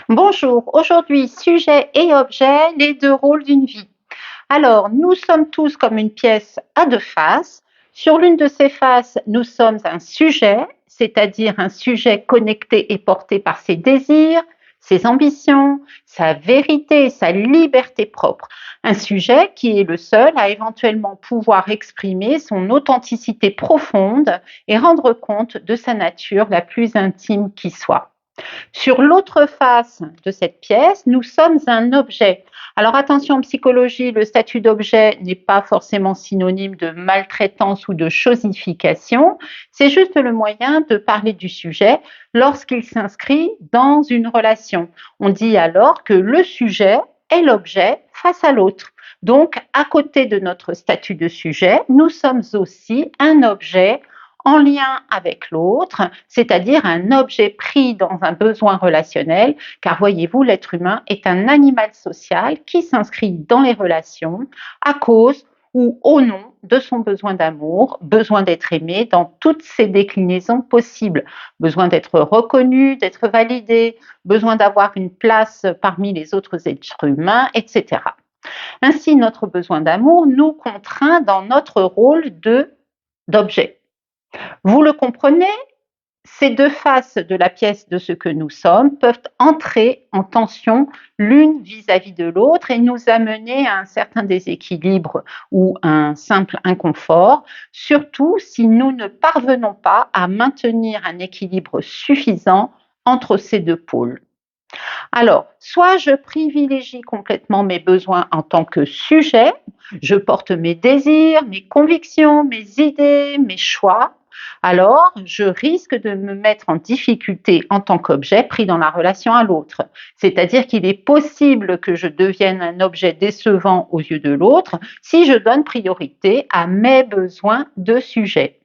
Bonjour, aujourd'hui sujet et objet, les deux rôles d'une vie. Alors, nous sommes tous comme une pièce à deux faces. Sur l'une de ces faces, nous sommes un sujet, c'est-à-dire un sujet connecté et porté par ses désirs, ses ambitions, sa vérité et sa liberté propre. Un sujet qui est le seul à éventuellement pouvoir exprimer son authenticité profonde et rendre compte de sa nature la plus intime qui soit. Sur l'autre face de cette pièce, nous sommes un objet. Alors attention en psychologie, le statut d'objet n'est pas forcément synonyme de maltraitance ou de chosification, c'est juste le moyen de parler du sujet lorsqu'il s'inscrit dans une relation. On dit alors que le sujet est l'objet face à l'autre. Donc, à côté de notre statut de sujet, nous sommes aussi un objet en lien avec l'autre, c'est-à-dire un objet pris dans un besoin relationnel, car voyez-vous, l'être humain est un animal social qui s'inscrit dans les relations à cause ou au nom de son besoin d'amour, besoin d'être aimé dans toutes ses déclinaisons possibles, besoin d'être reconnu, d'être validé, besoin d'avoir une place parmi les autres êtres humains, etc. Ainsi, notre besoin d'amour nous contraint dans notre rôle d'objet. Vous le comprenez, ces deux faces de la pièce de ce que nous sommes peuvent entrer en tension l'une vis-à-vis de l'autre et nous amener à un certain déséquilibre ou un simple inconfort, surtout si nous ne parvenons pas à maintenir un équilibre suffisant entre ces deux pôles. Alors, soit je privilégie complètement mes besoins en tant que sujet, je porte mes désirs, mes convictions, mes idées, mes choix, alors je risque de me mettre en difficulté en tant qu'objet pris dans la relation à l'autre. C'est-à-dire qu'il est possible que je devienne un objet décevant aux yeux de l'autre si je donne priorité à mes besoins de sujet.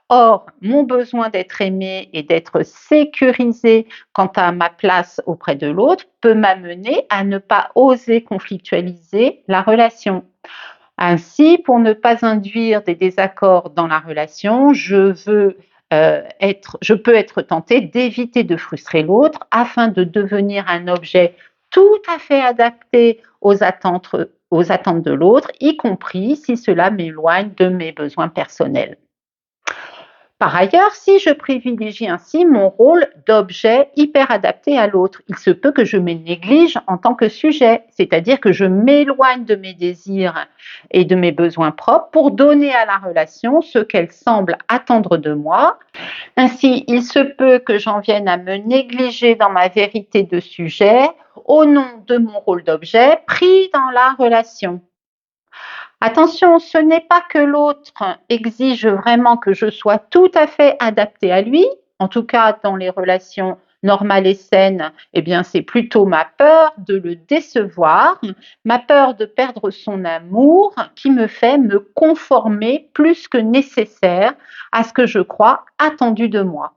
Or, mon besoin d'être aimé et d'être sécurisé quant à ma place auprès de l'autre peut m'amener à ne pas oser conflictualiser la relation. Ainsi, pour ne pas induire des désaccords dans la relation, je peux être tentée d'éviter de frustrer l'autre afin de devenir un objet tout à fait adapté aux attentes de l'autre, y compris si cela m'éloigne de mes besoins personnels. Par ailleurs, si je privilégie ainsi mon rôle d'objet hyper adapté à l'autre, il se peut que je me néglige en tant que sujet, c'est-à-dire que je m'éloigne de mes désirs et de mes besoins propres pour donner à la relation ce qu'elle semble attendre de moi. Ainsi, il se peut que j'en vienne à me négliger dans ma vérité de sujet au nom de mon rôle d'objet pris dans la relation. Attention, ce n'est pas que l'autre exige vraiment que je sois tout à fait adaptée à lui. En tout cas, dans les relations normales et saines, eh bien, c'est plutôt ma peur de le décevoir, ma peur de perdre son amour qui me fait me conformer plus que nécessaire à ce que je crois attendu de moi.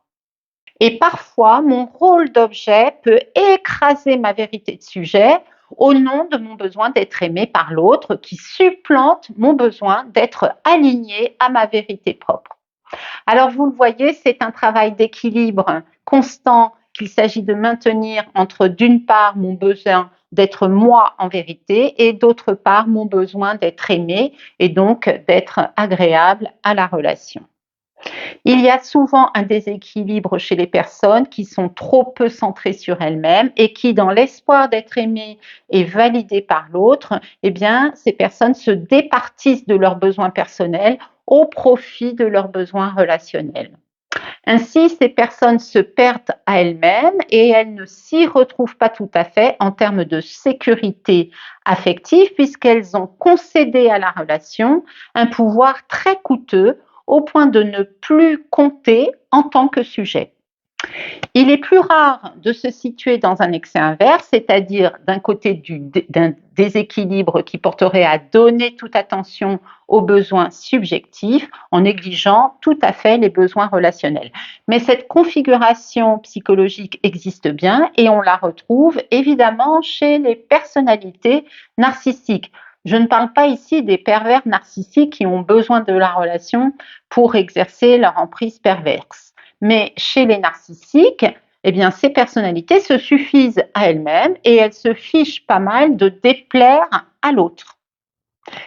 Et parfois, mon rôle d'objet peut écraser ma vérité de sujet au nom de mon besoin d'être aimé par l'autre qui supplante mon besoin d'être aligné à ma vérité propre. Alors vous le voyez, c'est un travail d'équilibre constant qu'il s'agit de maintenir entre d'une part mon besoin d'être moi en vérité et d'autre part mon besoin d'être aimé et donc d'être agréable à la relation. Il y a souvent un déséquilibre chez les personnes qui sont trop peu centrées sur elles-mêmes et qui, dans l'espoir d'être aimées et validées par l'autre, eh bien, ces personnes se départissent de leurs besoins personnels au profit de leurs besoins relationnels. Ainsi, ces personnes se perdent à elles-mêmes et elles ne s'y retrouvent pas tout à fait en termes de sécurité affective puisqu'elles ont concédé à la relation un pouvoir très coûteux au point de ne plus compter en tant que sujet. Il est plus rare de se situer dans un excès inverse, c'est-à-dire d'un côté d'un déséquilibre qui porterait à donner toute attention aux besoins subjectifs en négligeant tout à fait les besoins relationnels. Mais cette configuration psychologique existe bien et on la retrouve évidemment chez les personnalités narcissiques. Je ne parle pas ici des pervers narcissiques qui ont besoin de la relation pour exercer leur emprise perverse. Mais chez les narcissiques, eh bien, ces personnalités se suffisent à elles-mêmes et elles se fichent pas mal de déplaire à l'autre.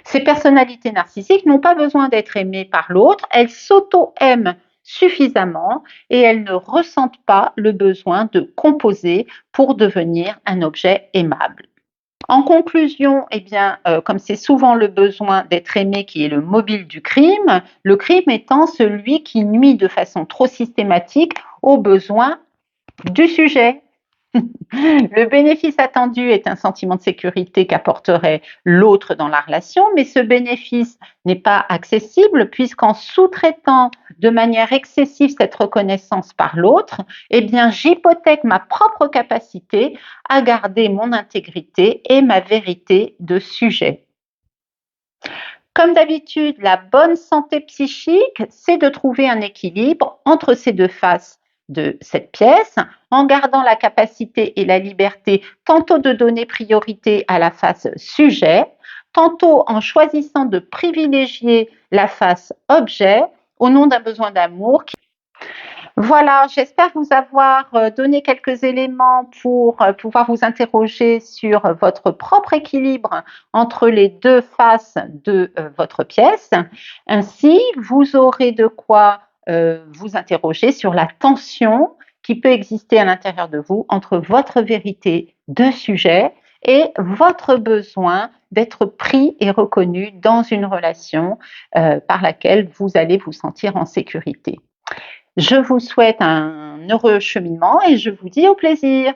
Ces personnalités narcissiques n'ont pas besoin d'être aimées par l'autre, elles s'auto-aiment suffisamment et elles ne ressentent pas le besoin de composer pour devenir un objet aimable. En conclusion, eh bien, comme c'est souvent le besoin d'être aimé qui est le mobile du crime, le crime étant celui qui nuit de façon trop systématique aux besoins du sujet. Le bénéfice attendu est un sentiment de sécurité qu'apporterait l'autre dans la relation, mais ce bénéfice n'est pas accessible puisqu'en sous-traitant de manière excessive cette reconnaissance par l'autre, eh bien, j'hypothèque ma propre capacité à garder mon intégrité et ma vérité de sujet. Comme d'habitude, la bonne santé psychique, c'est de trouver un équilibre entre ces deux faces de cette pièce, en gardant la capacité et la liberté tantôt de donner priorité à la face sujet, tantôt en choisissant de privilégier la face objet au nom d'un besoin d'amour. Voilà, j'espère vous avoir donné quelques éléments pour pouvoir vous interroger sur votre propre équilibre entre les deux faces de votre pièce. Ainsi, vous aurez de quoi vous interroger sur la tension qui peut exister à l'intérieur de vous entre votre vérité de sujet et votre besoin d'être pris et reconnu dans une relation par laquelle vous allez vous sentir en sécurité. Je vous souhaite un heureux cheminement et je vous dis au plaisir.